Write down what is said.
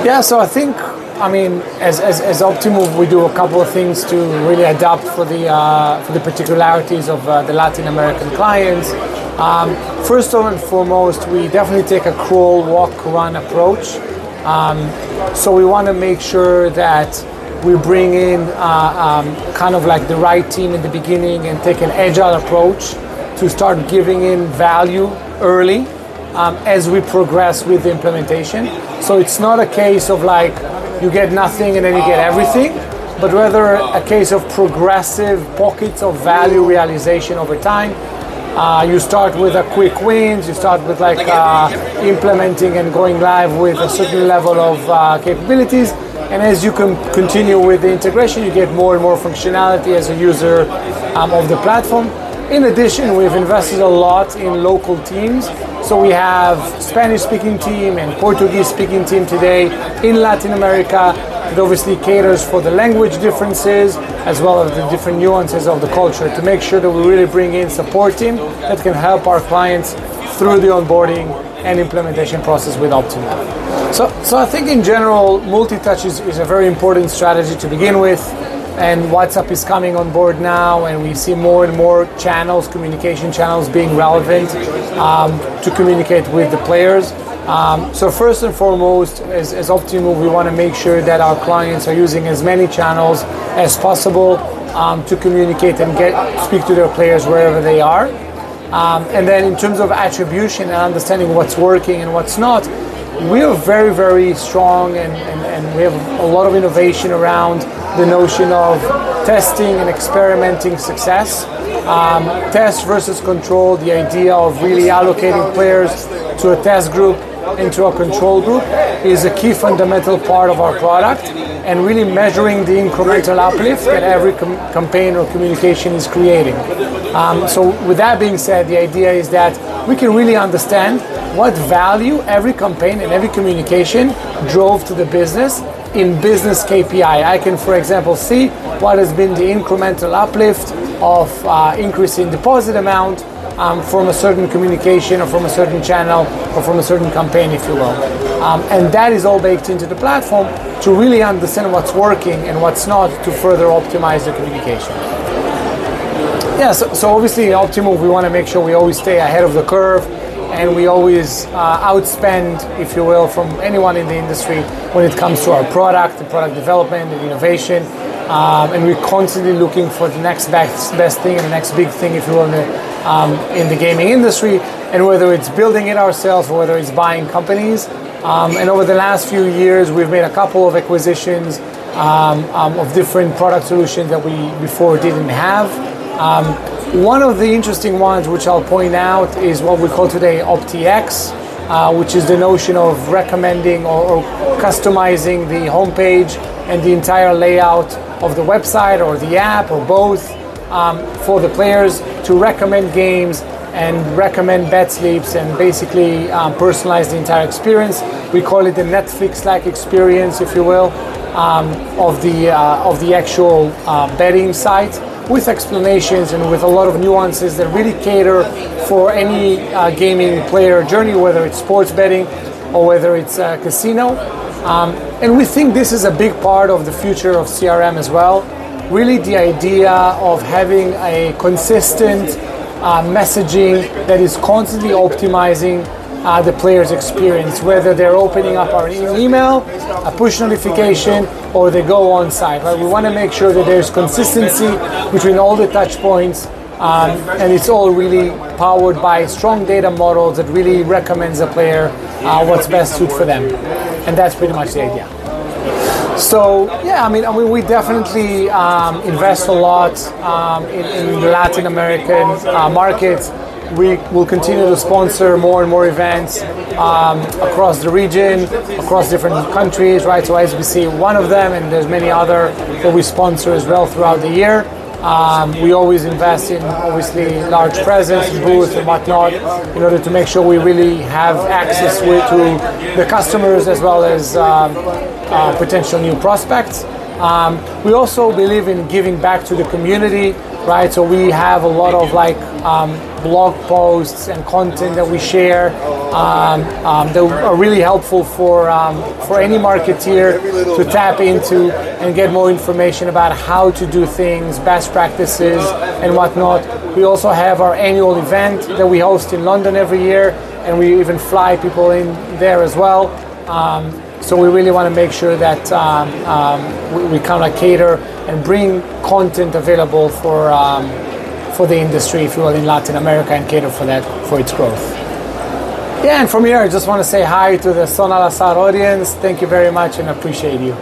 Yeah, so I think, as Optimove, we do a couple of things to really adapt for the particularities of the Latin American clients. First and foremost, we definitely take a crawl, walk, run approach. So we want to make sure that we bring in kind of like the right team in the beginning and take an agile approach to start giving in value early as we progress with the implementation. So it's not a case of like you get nothing and then you get everything, but rather a case of progressive pockets of value realization over time. You start with a quick wins, you start with like implementing and going live with a certain level of capabilities, and as you can continue with the integration, you get more and more functionality as a user of the platform. In addition, we've invested a lot in local teams. So we have Spanish-speaking team and Portuguese-speaking team today in Latin America. It obviously caters for the language differences as well as the different nuances of the culture to make sure that we really bring in support team that can help our clients through the onboarding and implementation process with Optimove. So I think in general, multi-touch is a very important strategy to begin with. And WhatsApp is coming on board now, and we see more and more channels, communication channels being relevant to communicate with the players. So first and foremost, as Optimove, we want to make sure that our clients are using as many channels as possible to communicate and speak to their players wherever they are. And then in terms of attribution and understanding what's working and what's not, we are very, very strong and we have a lot of innovation around the notion of testing and experimenting success. Test versus control, the idea of really allocating players to a test group into a control group is a key fundamental part of our product, and really measuring the incremental uplift that every campaign or communication is creating. So with that being said, the idea is that we can really understand what value every campaign and every communication drove to the business in business KPI. I can, for example, see what has been the incremental uplift of increasing deposit amount from a certain communication or from a certain channel or from a certain campaign, if you will. And that is all baked into the platform to really understand what's working and what's not to further optimize the communication. Yeah, so obviously in Optimove, we want to make sure we always stay ahead of the curve, and we always outspend, if you will, from anyone in the industry when it comes to our product, the product development, and innovation. And we're constantly looking for the next best thing and the next big thing, if you will, in the gaming industry. And whether it's building it ourselves or whether it's buying companies. And over the last few years, we've made a couple of acquisitions of different product solutions that we before didn't have. One of the interesting ones, which I'll point out, is what we call today OptiX, which is the notion of recommending or customizing the homepage and the entire layout of the website or the app or both for the players to recommend games and recommend bet slips and basically personalize the entire experience. We call it the Netflix-like experience, if you will, of the actual betting site, with explanations and with a lot of nuances that really cater for any gaming player journey, whether it's sports betting or whether it's casino. And we think this is a big part of the future of CRM as well. Really the idea of having a consistent messaging that is constantly optimizing the player's experience, whether they're opening up our email, a push notification, or they go on site. Right? We want to make sure that there's consistency between all the touch points, and it's all really powered by strong data models that really recommends the player what's best suited for them. And that's pretty much the idea. So yeah, I mean, we definitely invest a lot in the Latin American markets. We will continue to sponsor more and more events across the region, across different countries, right? So SBC, one of them, and there's many other that we sponsor as well throughout the year. We always invest in, obviously, large presence, booths and whatnot, in order to make sure we really have access to the customers as well as potential new prospects. We also believe in giving back to the community, right? So we have a lot of blog posts and content that we share that are really helpful for any marketeer to tap into and get more information about how to do things, best practices, and whatnot. We also have our annual event that we host in London every year, and we even fly people in there as well. So we really want to make sure that we kind of cater and bring content available for the industry, if you will, in Latin America, and cater for that, for its growth. Yeah, and from here, I just want to say hi to the Son Al Azar audience. Thank you very much and appreciate you.